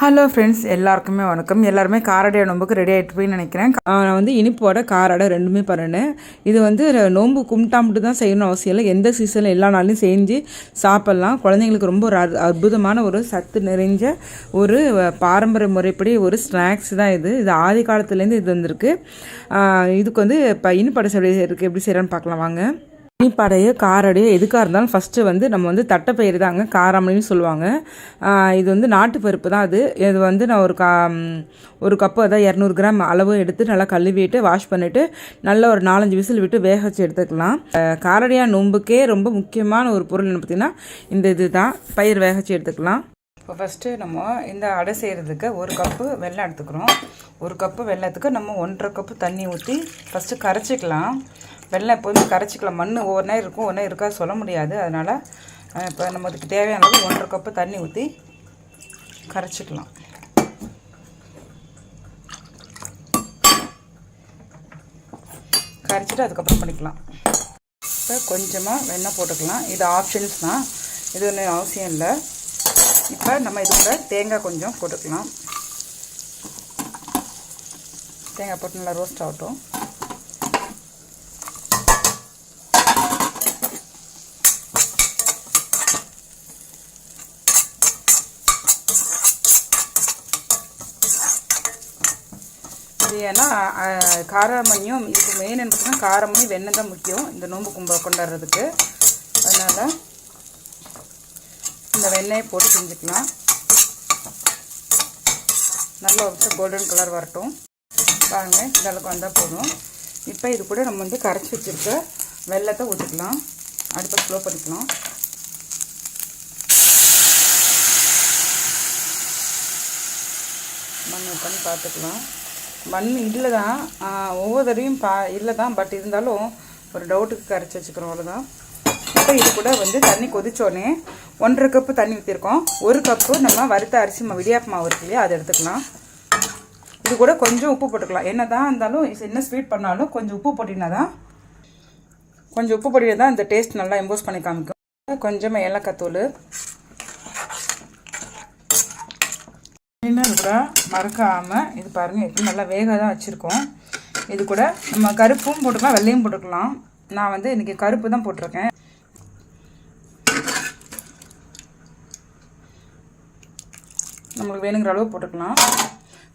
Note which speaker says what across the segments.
Speaker 1: Hello friends, எல்லாருக்குமே வணக்கம். எல்லாருமே காரடை நோம்புக்கு ரெடி ஆகிட்டு போய் நினைக்கிறேன். நான் வந்து இனிப்போட காரடை ரெண்டுமே பண்ணேன். இது வந்து நோம்பு கும்பிட்டாம்பிட்டு தான் செய்யணும் அவசியம் இல்லை. எந்த சீசனில் எல்லா நாளையும் செஞ்சு சாப்பிட்லாம். குழந்தைங்களுக்கு ரொம்ப ஒரு அற்புதமான ஒரு சத்து நிறைஞ்ச ஒரு பாரம்பரிய முறைப்படி ஒரு ஸ்நாக்ஸ் தான் இது. இது ஆதி காலத்துலேருந்து இது வந்திருக்கு. இதுக்கு வந்து இப்போ இனிப்படை இருக்குது, எப்படி செய்கிறேன்னு பார்க்கலாம் வாங்க. இனிப்படையோ காரடையோ எதுக்காக இருந்தாலும் ஃபஸ்ட்டு வந்து நம்ம வந்து தட்டைப்பயிறு தாங்க காராமணின்னு சொல்லுவாங்க. இது வந்து நாட்டு பருப்பு தான். இது வந்து நான் ஒரு கப்பு அதான் 200 கிராம் அளவு எடுத்து நல்லா கழுவிட்டு வாஷ் பண்ணிவிட்டு நல்லா ஒரு 4-5 விசில் விட்டு வேக வச்சு எடுத்துக்கலாம். காரடையா நோம்புக்கே ரொம்ப முக்கியமான ஒரு பொருள் என்ன பார்த்திங்கன்னா இந்த இது தான். பயிர் வேக வச்சு எடுத்துக்கலாம். இப்போ ஃபஸ்ட்டு நம்ம இந்த அடை செய்கிறதுக்கு 1 கப்பு வெல்லம் எடுத்துக்கிறோம். 1 கப்பு வெல்லத்துக்கு நம்ம 1.5 கப்பு தண்ணி ஊற்றி ஃபஸ்ட்டு கரைச்சிக்கலாம். வெல்லம் எப்போதுமே கரைச்சிக்கலாம். மண் ஒவ்வொரு நேரம் இருக்கும், ஒன்றே இருக்காது சொல்ல முடியாது. அதனால் இப்போ நம்ம அதுக்கு தேவையான 1.5 கப்பு தண்ணி ஊற்றி கரைச்சிக்கலாம். கரைச்சிட்டு அதுக்கப்புறம் பண்ணிக்கலாம். இப்போ கொஞ்சமாக வெண்ணெய் போட்டுக்கலாம். இது ஆப்ஷன்ஸ் தான், இது ஒன்றும் அவசியம் இல்லை. இப்போ நம்ம இது கூட தேங்காய் கொஞ்சம் போட்டுக்கலாம். தேங்காய் போட்டு நல்லா ரோஸ்ட் ஆகட்டும். ஏன்னா காராமணியும் இதுக்கு மெயின் என்ன காரமணி வெண்ணெய் தான் முக்கியம் இந்த நோம்பு கொண்டாடுறதுக்கு. அதனால் இந்த வெண்ணெயை போட்டு செஞ்சுக்கலாம். நல்லா வச்சு கோல்டன் கலர் வரட்டும். பாருங்கள், இந்த அளவுக்கு வந்தால் போதும். இப்போ இது கூட நம்ம வந்து கரைச்சி வச்சுருக்க வெல்லத்தை ஊற்றிக்கலாம். அடுப்பை ஸ்லோ பண்ணிக்கலாம். மண் பண்ணி பார்த்துக்கலாம். மண் இல்லை தான், ஒவ்வொரு தடவையும் இல்லை தான். பட் இருந்தாலும் ஒரு டவுட்டுக்கு கரைச்சி வச்சுக்கிறோம், அவ்வளோதான். இப்போ இது கூட வந்து தண்ணி கொதிச்சோடனே 1.5 கப்பு தண்ணி ஊற்றிருக்கோம். 1 கப்பு நம்ம வறுத்த அரிசி இடியாப்பு மாவு இருக்கு இல்லையா, அதை எடுத்துக்கலாம். இது கூட கொஞ்சம் உப்பு போட்டுக்கலாம். என்ன தான் இருந்தாலும் என்ன ஸ்வீட் பண்ணாலும் கொஞ்சம் உப்பு போட்டினா தான் இந்த டேஸ்ட் நல்லா இம்போஸ் பண்ணி காமிக்கும். கொஞ்சமாக ஏலக்காய் தூள். இது கூட மறக்காமல் இது பாருங்கள், இது நல்லா வேக தான் வச்சுருக்கோம். இது கூட நம்ம கருப்பும் போட்டுக்கலாம், வெள்ளையும் போட்டுக்கலாம். நான் வந்து இன்றைக்கி கருப்பு தான் போட்டிருக்கேன். நம்மளுக்கு வேணுங்கிற அளவு போட்டுக்கலாம்.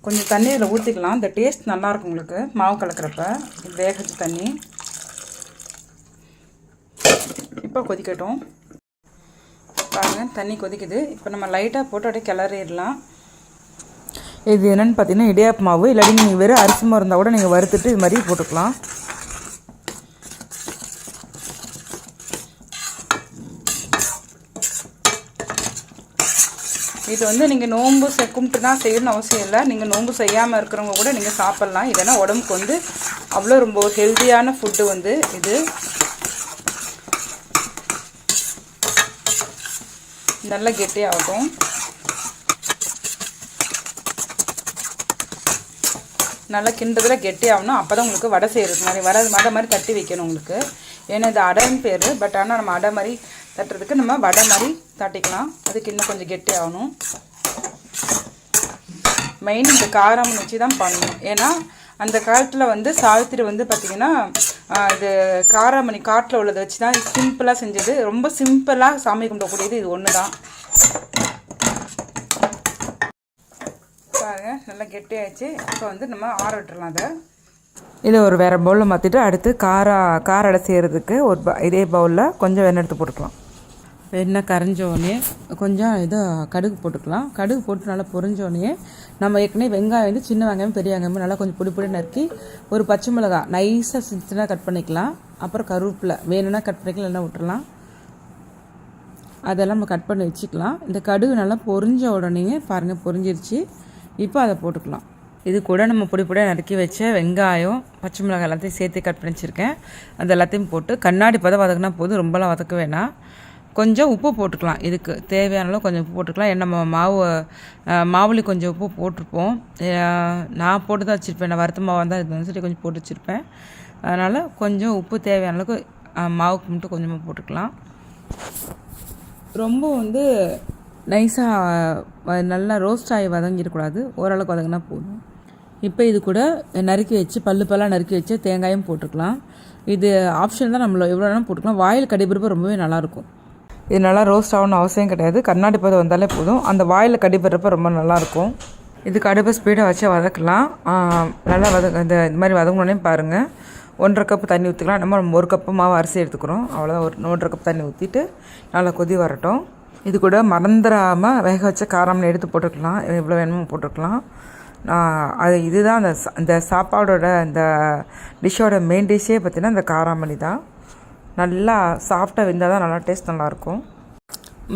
Speaker 1: கொஞ்சம் தண்ணி இதில் ஊற்றிக்கலாம். இந்த டேஸ்ட் நல்லாயிருக்கும் உங்களுக்கு மாவு கலக்கிறப்ப. இது வேக வச்ச தண்ணி இப்போ கொதிக்கட்டும். பாருங்கள், தண்ணி கொதிக்குது. இப்போ நம்ம லைட்டாக போட்டு அப்படியே கிளறிடலாம். இது என்னென்னு பார்த்தீங்கன்னா இடியாப்பு மாவு. இல்லாட்டி நீங்கள் வெறும் அரிசி மாவு இருந்தால் கூட நீங்கள் வறுத்துட்டு இது மாதிரி போட்டுக்கலாம். இது வந்து நீங்கள் நோன்பு கும்பிட்டு தான் செய்யணும்னு அவசியம் இல்லை. நீங்கள் நோன்பு செய்யாமல் இருக்கிறவங்க கூட நீங்கள் சாப்பிட்லாம். இதனா உடம்புக்கு வந்து அவ்வளோ ரொம்ப ஒரு ஹெல்த்தியான ஃபுட்டு வந்து இது. நல்லா கெட்டியாகும். நல்லா கிண்டதில் கெட்டி ஆகணும். அப்போ தான் உங்களுக்கு வடை செய்கிறது மாதிரி வடை மாதிரி தட்டி வைக்கணும் உங்களுக்கு. ஏன்னா இது அடைன்னு பேர். பட் ஆனால் நம்ம அடை மாதிரி தட்டுறதுக்கு நம்ம வடை மாதிரி தட்டிக்கலாம். அதுக்கு இன்னும் கொஞ்சம் கெட்டி ஆகணும். மெயின் இந்த காரம் வச்சு தான் பண்ணணும். ஏன்னா அந்த காலத்தில் வந்து சாவித்திரி வந்து பார்த்திங்கன்னா இது காராமணி காட்டில் உள்ளதை வச்சு தான் சிம்பிளாக செஞ்சது. ரொம்ப சிம்பிளாக சாமி கும்பிடக்கூடியது இது ஒன்று தான். பாருங்க, நல்லா கெட்டியாகிடுச்சு. இப்போ வந்து நம்ம ஆற விட்டுறலாம். இதை ஒரு வேறு பவுலில் மாற்றிட்டு அடுத்து கார அடை செய்கிறதுக்கு இதே பவுலில் கொஞ்சம் வெண்ணெய் எடுத்து போட்டுக்கலாம். வெண்ணெய் கரைஞ்சோடனே கொஞ்சம் கடுகு போட்டுக்கலாம். கடுகு போட்டு நல்லா பொரிஞ்சோடனே நம்ம ஏற்கனவே வெங்காயம் வந்து சின்ன வெங்காயம் பெரிய வெங்காயம் நல்லா கொஞ்சம் பொடி நறுக்கி, ஒரு பச்சை மிளகா நைஸாக சின்னதாக கட் பண்ணிக்கலாம். அப்புறம் கருவேப்பிலை வேணும்னா கட் பண்ணிக்கலாம், இல்லைன்னா விட்டுறலாம். அதெல்லாம் நம்ம கட் பண்ணி வச்சுக்கலாம். இந்த கடுகு நல்லா பொரிஞ்ச உடனே பாருங்கள் பொரிஞ்சிருச்சு. இப்போ அதை போட்டுக்கலாம். இது கூட நம்ம பொடியாக நறுக்கி வச்ச வெங்காயம் பச்சை மிளகாய் எல்லாத்தையும் சேர்த்து கட் பண்ணி வச்சுருக்கேன். அது எல்லாத்தையும் போட்டு கண்ணாடி பதம் வதக்கினா போதும், ரொம்பலாம் வதக்க வேணாம். கொஞ்சம் உப்பு போட்டுக்கலாம். இதுக்கு தேவையான அளவு கொஞ்சம் உப்பு போட்டுக்கலாம். ஏன்னா நம்ம மாவுளி கொஞ்சம் உப்பு போட்டிருப்போம். நான் போட்டு தான் வச்சுருப்பேன். நான் வறுத்த மாவாக தான் இது சொல்லி கொஞ்சம் போட்டு வச்சுருப்பேன். அதனால் கொஞ்சம் உப்பு தேவையான அளவுக்கு மாவுக்கு மட்டும் கொஞ்சமாக போட்டுக்கலாம். ரொம்ப வந்து நைஸாக நல்லா ரோஸ்ட் ஆகி வதங்கிடக்கூடாது, ஓரளவுக்கு வதங்கினா போதும். இப்போ இது கூட நறுக்கி வச்சு பல்லாக நறுக்கி வச்சு தேங்காயும் போட்டுக்கலாம். இது ஆப்ஷன் தான், நம்மள எவ்வளோ நேரம் போட்டுக்கலாம். வாயில் கடிபடுறப்ப ரொம்பவே நல்லாயிருக்கும். இது நல்லா ரோஸ்ட் ஆகணும்னு அவசியம் கிடையாது, கண்ணாடி பதம் வந்தாலே போதும். அந்த வாயில் கடிபடுறப்ப ரொம்ப நல்லாயிருக்கும். இதுக்கு அடுப்பை ஸ்பீடாக வச்சு வதக்கலாம். நல்லா இந்த மாதிரி வதங்கினோடனே பாருங்கள், 1.5 கப்பு தண்ணி ஊற்றிக்கலாம். நம்ம 1 கப்பு மாவு அரிசி எடுத்துக்கிறோம், அவ்வளோதான். 1.5 கப் தண்ணி ஊற்றிட்டு நல்லா கொதி வரட்டும். இது கூட மறந்துடாமல் வேக வச்ச காராமணி எடுத்து போட்டுக்கலாம், எவ்வளோ வேணுமோ போட்டுக்கலாம். இதுதான் அந்த சாப்பாடோட இந்த டிஷ்ஷோட மெயின் டிஷ்ஷே பார்த்திங்கன்னா இந்த காராமணி தான். நல்லா சாஃப்டாக வெந்தால் தான் நல்லா டேஸ்ட் நல்லாயிருக்கும்.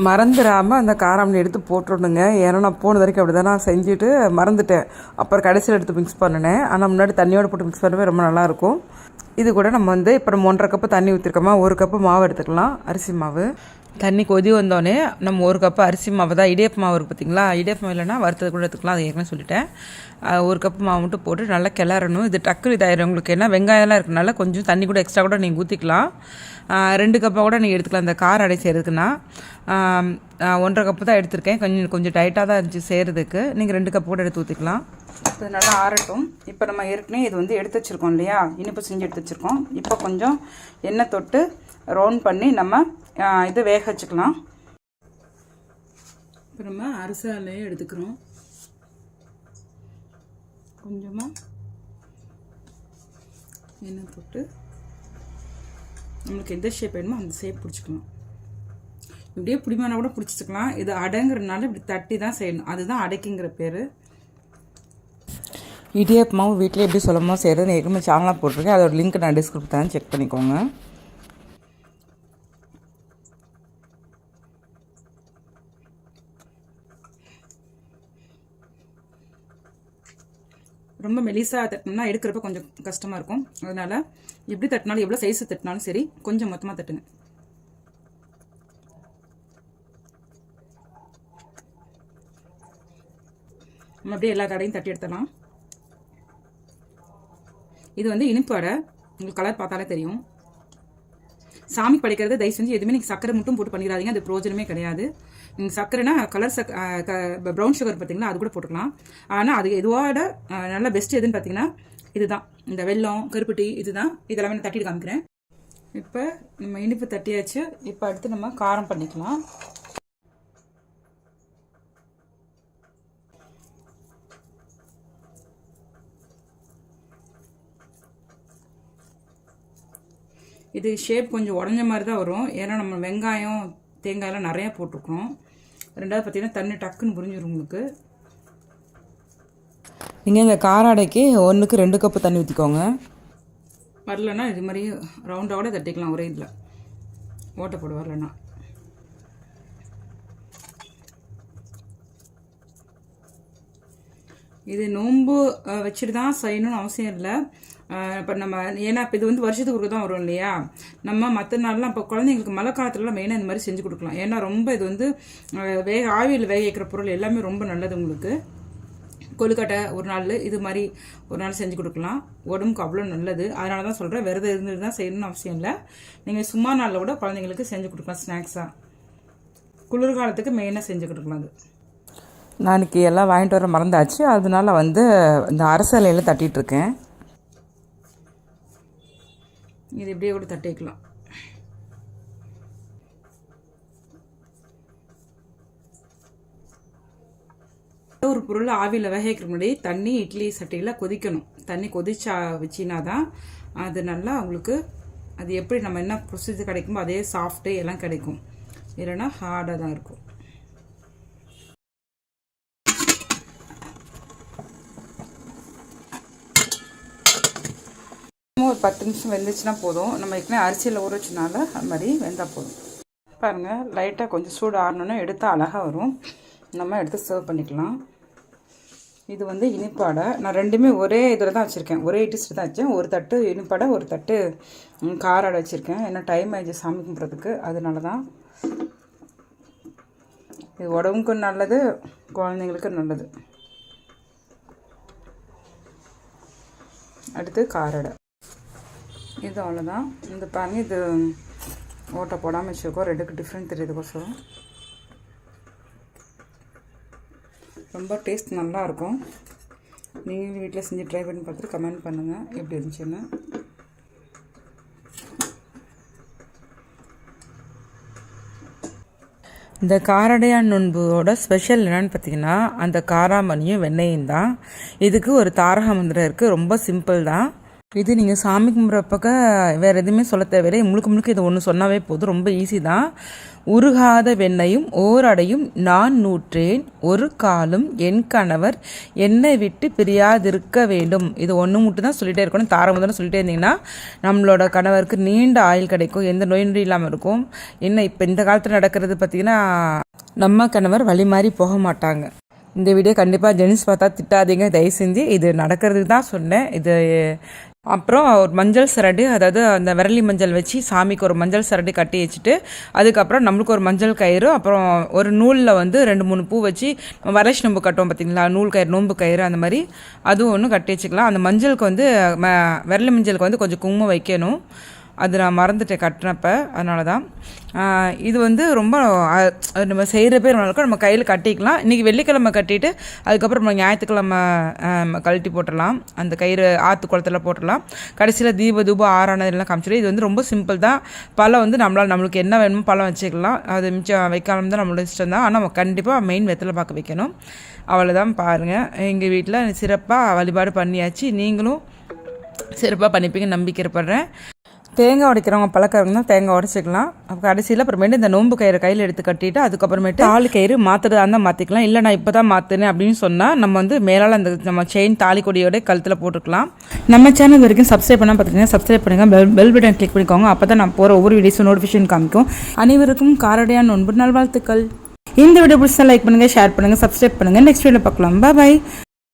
Speaker 1: மறந்துடாமல் அந்த காராமணி எடுத்து போட்டுடணுங்க. ஏன்னா நான் போன வரைக்கும் அப்படி தான் நான் செஞ்சுட்டு மறந்துட்டேன். அப்புறம் கடைசியில் எடுத்து மிக்ஸ் பண்ணினேன். ஆனால் முன்னாடி தண்ணியோடு போட்டு மிக்ஸ் பண்ணவே ரொம்ப நல்லாயிருக்கும். இது கூட நம்ம 1.5 கப்பு தண்ணி ஊற்றிருக்கோமா, 1 கப்பு மாவு எடுத்துக்கலாம், அரிசி மாவு. தண்ணி கொதி வந்தோடனே நம்ம 1 கப்பு அரிசி மாவு தான், இடியப்ப மாவு இருக்குது பார்த்திங்களா, இடியப்ப மாவு இல்லைன்னா வறுத்தது கூட எடுத்துக்கலாம், அது ஏற்கனவே சொல்லிட்டேன். 1 கப்பு மாவு மட்டும் போட்டு நல்லா கிளறணும். இது டக்குனு இதாயிரும் உங்களுக்கு, ஏன்னா வெங்காயம்லாம் இருக்கனால கொஞ்சம் தண்ணி கூட எக்ஸ்ட்ரா கூட நீங்கள் ஊற்றிக்கலாம். 2 கப்பாக கூட நீங்கள் எடுத்துக்கலாம். இந்த கார அடை செய்கிறதுக்குன்னா 1.5 கப்பு தான் எடுத்திருக்கேன், கொஞ்சம் டைட்டாக தான் இருந்துச்சு செய்கிறதுக்கு. நீங்கள் 2 கப்பு கூட எடுத்து ஊற்றிக்கலாம். இது நல்லா ஆறட்டும். இப்போ நம்ம ஏற்கனவே இது எடுத்து வச்சுருக்கோம் இல்லையா, இனிப்பு செஞ்சு எடுத்து வச்சுருக்கோம். இப்போ கொஞ்சம் எண்ணெய் தொட்டு ரவுண்ட் பண்ணி நம்ம இது வேக வச்சுக்கலாம். இப்போ நம்ம அரிசாலையே எடுத்துக்கிறோம். கொஞ்சமாக எண்ணெய் தொட்டு நம்மளுக்கு எந்த ஷேப் வேணுமோ அந்த ஷேப் பிடிச்சிக்கலாம். இப்படியே பிடிமானா கூட பிடிச்சிக்கலாம். இது அடைங்கிறதுனால இப்படி தட்டி தான் செய்யணும், அதுதான் அடைக்குங்கிற பேர். இடியாப்ப மாவு வீட்டில் எப்படி சொல்லமோ செய்கிறது ஏற்கனவே சேனலாக போட்டிருக்கேன், அதோட லிங்க் நான் டிஸ்கிரிப்ஷன் தான், செக் பண்ணிக்கோங்க. ரொம்ப மெலிசாக தட்டினோம்னா எடுக்கிறப்ப கொஞ்சம் கஷ்டமாக இருக்கும். அதனால் எப்படி தட்டினாலும் எவ்வளோ சைஸு தட்டினாலும் சரி கொஞ்சம் மொத்தமாக தட்டுங்க. நம்ம அப்படியே எல்லா கடையும் தட்டி எடுத்துடலாம். இது இனிப்பு அடை, உங்களுக்கு கலர் பார்த்தாலே தெரியும். சாமி படைக்கிறது தயவு செஞ்சு எதுவுமே நீங்கள் சக்கரை மட்டும் போட்டு பண்ணிடாதீங்க, அது பிரோஜனமே கிடையாது. நீங்கள் சக்கரைனா கலர் ப்ரௌன் சுகர் பார்த்தீங்களா, அது கூட போட்டுக்கலாம். ஆனால் அது எதுவோட நல்ல பெஸ்ட் எதுன்னு பார்த்தீங்கன்னா இதுதான், இந்த வெல்லம் கருப்பட்டி இதுதான். இதெல்லாமே நான் தட்டிட்டு காமிக்கிறேன். இப்போ நம்ம இனிப்பு தட்டியாச்சு. இப்போ அடுத்து நம்ம காரம் பண்ணிக்கலாம். இது ஷேப் கொஞ்சம் உடஞ்ச மாதிரி தான் வரும், ஏன்னா நம்ம வெங்காயம் தேங்காயெல்லாம் நிறையா போட்டிருக்கோம். ரெண்டாவது பார்த்தீங்கன்னா தண்ணி டக்குன்னு புரிஞ்சிடும் உங்களுக்கு. நீங்கள் இந்த காராடைக்கு 1க்கு 2 கப்பு தண்ணி ஊற்றிக்கோங்க. வரலன்னா இது மாதிரி ரவுண்டாக கூட தட்டிக்கலாம், ஒரே இதில் ஓட்டை போட வரலன்னா. இது நோன்பு வச்சுட்டு தான் செய்யணும்னு அவசியம் இல்லை. இப்போ நம்ம ஏன்னா இப்போ இது வருஷத்துக்கு ஒரு தான் வரும் இல்லையா, நம்ம மற்ற நாள்லாம் இப்போ குழந்தைங்களுக்கு மழை காலத்துலலாம் மெயினாக இந்த மாதிரி செஞ்சு கொடுக்கலாம். ஏன்னா ரொம்ப இது ஆவியில் வேக வைக்கிற பொருள் எல்லாமே ரொம்ப நல்லது உங்களுக்கு. கொழுக்கட்டை ஒரு நாள், இது மாதிரி ஒரு நாள் செஞ்சு கொடுக்கலாம், உடம்புக்கு அவ்வளோ நல்லது. அதனால தான் சொல்கிறேன், விரதம் இருந்துட்டு தான் செய்யணும்னு அவசியம் இல்லை. நீங்கள் சும்மா நாளில் கூட குழந்தைங்களுக்கு செஞ்சு கொடுக்கலாம், ஸ்நாக்ஸாக குளிர்காலத்துக்கு மெயினாக செஞ்சு கொடுக்கலாம். அது நான் இன்றைக்கி எல்லாம் வாங்கிட்டு வர மறந்தாச்சு, அதனால இந்த அரசலையில் தட்டிகிட்ருக்கேன். இது இப்படியே கூட தட்டிக்கலாம். ஒரு பொருள் ஆவியில் வேக வைக்கிற முன்னாடி தண்ணி இட்லி சட்டியில் கொதிக்கணும். தண்ணி கொதிச்சா வச்சினா தான் அது நல்லா உங்களுக்கு அது எப்படி நம்ம என்ன ப்ரொசீஜர் கிடைக்குமோ அதே சாஃப்ட்டு எல்லாம் கிடைக்கும், இல்லைன்னா ஹார்டாக தான் இருக்கும். ஒரு 10 நிமிஷம் வெந்துச்சுன்னா போதும். நம்ம ஏற்கனவே அரிசியில் ஊற வச்சனால அது மாதிரி வெந்தால் போதும். பாருங்கள், லைட்டாக கொஞ்சம் சூடு ஆறணுன்னா எடுத்தால் அழகாக வரும். நம்ம எடுத்து சர்வ் பண்ணிக்கலாம். இது இனிப்பாடை. நான் ரெண்டுமே ஒரே இதில் தான் வச்சுருக்கேன், ஒரே டிஷ்ஷில் தான் வச்சேன். ஒரு தட்டு இனிப்பாடை, ஒரு தட்டு காராடை வச்சுருக்கேன். ஏன்னா டைம் ஆயிடுச்சு சாமி கும்பிட்றதுக்கு, அதனால தான். இது உடம்புக்கும் நல்லது, குழந்தைங்களுக்கு நல்லது. அடுத்து காராடை. இது அவ்வளோதான். இந்த பாருங்கள், இது ஓட்டை போடாமல் வச்சுருக்கோம், ரெண்டுக்கு டிஃப்ரெண்ட் தெரியுதுக்கோசரம். ரொம்ப டேஸ்ட் நல்லாயிருக்கும். நீங்களும் வீட்டில் செஞ்சு ட்ரை பண்ணி பார்த்துட்டு கமெண்ட் பண்ணுங்கள் எப்படி இருந்துச்சுன்னு. இந்த காரடையான் நோன்போட ஸ்பெஷல் என்னென்னு பார்த்தீங்கன்னா அந்த காராமணியும் வெண்ணெயும் தான். இதுக்கு ஒரு தாரக மந்திரம் இருக்குது, ரொம்ப சிம்பிள் தான். இது நீங்கள் சாமி கும்பிட்றப்பக்க வேறு எதுவுமே சொல்ல தேவையில்லை, முழுக்க இது ஒன்று சொன்னாவே போதும், ரொம்ப ஈஸி தான். உருகாத வெண்ணையும் ஓரடையும் நான் நூற்றேன், ஒரு காலும் என் கணவர் என்னை விட்டு பிரியாதிருக்க வேண்டும். இது ஒன்று மட்டும் தான் சொல்லிகிட்டே இருக்கணும். தாரமுதன்னு சொல்லிட்டே இருந்தீங்கன்னா நம்மளோட கணவருக்கு நீண்ட ஆயுள் கிடைக்கும், எந்த நோய் நொடி இல்லாமல் இருக்கும். என்ன இப்போ இந்த காலத்தில் நடக்கிறது பார்த்திங்கன்னா நம்ம கணவர் வழி மாறி போக மாட்டாங்க. இந்த வீடியோ கண்டிப்பாக ஜென்ஸ் பார்த்தா திட்டாதீங்க தயவு செஞ்சு, இது நடக்கிறதுக்கு தான் சொன்னேன். இது அப்புறம் ஒரு மஞ்சள் சரடு, அதாவது அந்த விரலி மஞ்சள் வச்சு சாமிக்கு ஒரு மஞ்சள் சரடு கட்டி வச்சுட்டு அதுக்கப்புறம் நம்மளுக்கு ஒரு மஞ்சள் கயிறு, அப்புறம் ஒரு நூலில் வந்து 2-3 பூ வச்சு வரலட்சுமி நோம்பு கட்டுவோம் பார்த்திங்களா, நூல் கயிறு நோம்பு கயிறு, அந்த மாதிரி அதுவும் ஒன்று கட்டி வச்சுக்கலாம். அந்த மஞ்சளுக்கு வந்து விரலி மஞ்சளுக்கு வந்து கொஞ்சம் குங்குமம் வைக்கணும், அது நான் மறந்துட்டேன் கட்டினப்ப, அதனால தான். இது வந்து ரொம்ப நம்ம செய்கிற பேர் நல்லாயிருக்கும். நம்ம கையில் கட்டிக்கலாம். இன்றைக்கி வெள்ளிக்கிழமை கட்டிட்டு அதுக்கப்புறம் நம்ம ஞாயிற்றுக்கிழமை கழட்டி போட்டுடலாம், அந்த கயிறு ஆற்று குளத்தில் போட்டுடலாம். கடைசியில் தூபம் ஆறானதெல்லாம் காமிச்சிடும். இது வந்து ரொம்ப சிம்பிள் தான். பழம் வந்து நம்மளுக்கு என்ன வேணுமோ பழம் வச்சுக்கலாம், அது மிச்சம் வைக்காமல் தான் நம்மளோட இஷ்டம் தான். ஆனால் நம்ம கண்டிப்பாக மெயின் வெத்தலை பார்க்க வைக்கணும். அவ்வளோதான். பாருங்கள், எங்கள் வீட்டில் சிறப்பாக வழிபாடு பண்ணியாச்சு. நீங்களும் சிறப்பாக பண்ணிப்பீங்க நம்பிக்கைப்படுறேன். தேங்காய் உடைக்கிறவங்க பழக்கிறவங்க தான் தேங்காய் உடைச்சிக்கலாம். அப்போ கடைசியில் அப்புறமேட்டு இந்த நோம்பு கயிறு கையில் எடுத்து கட்டிட்டு அதுக்கப்புறமேட்டு தாலி கயிறு மாற்றுறதா இருந்தால் மாற்றிக்கலாம். இல்லை நான் இப்போ தான் மாற்றினேன் அப்படின்னு சொன்னால் நம்ம வந்து மேலால் அந்த நம்ம செயின் தாலி கொடியோட கழுத்தில் போட்டுக்கலாம். நம்ம சேனல் வரைக்கும் சப்ஸ்கிரைப் பண்ணால் பார்த்தீங்கன்னா சப்ஸ்கிரைப் பண்ணுங்கள், பெல் பட்டன் கிளிக் பண்ணிக்கோங்க. அப்போ தான் நான் போகிற ஒவ்வொரு வீடியோஸும் நோட்டிஃபிகேஷன் காமிக்கும். அனைவருக்கும் காரடையான் நோன்பு நல்வாழ்த்துக்கள். இந்த வீடியோ பிடிச்சா லைக் பண்ணுங்கள், ஷேர் பண்ணுங்கள், சப்ஸ்கிரைப் பண்ணுங்கள். நெக்ஸ்ட் வீடியோவில் பார்க்கலாம். பாய்.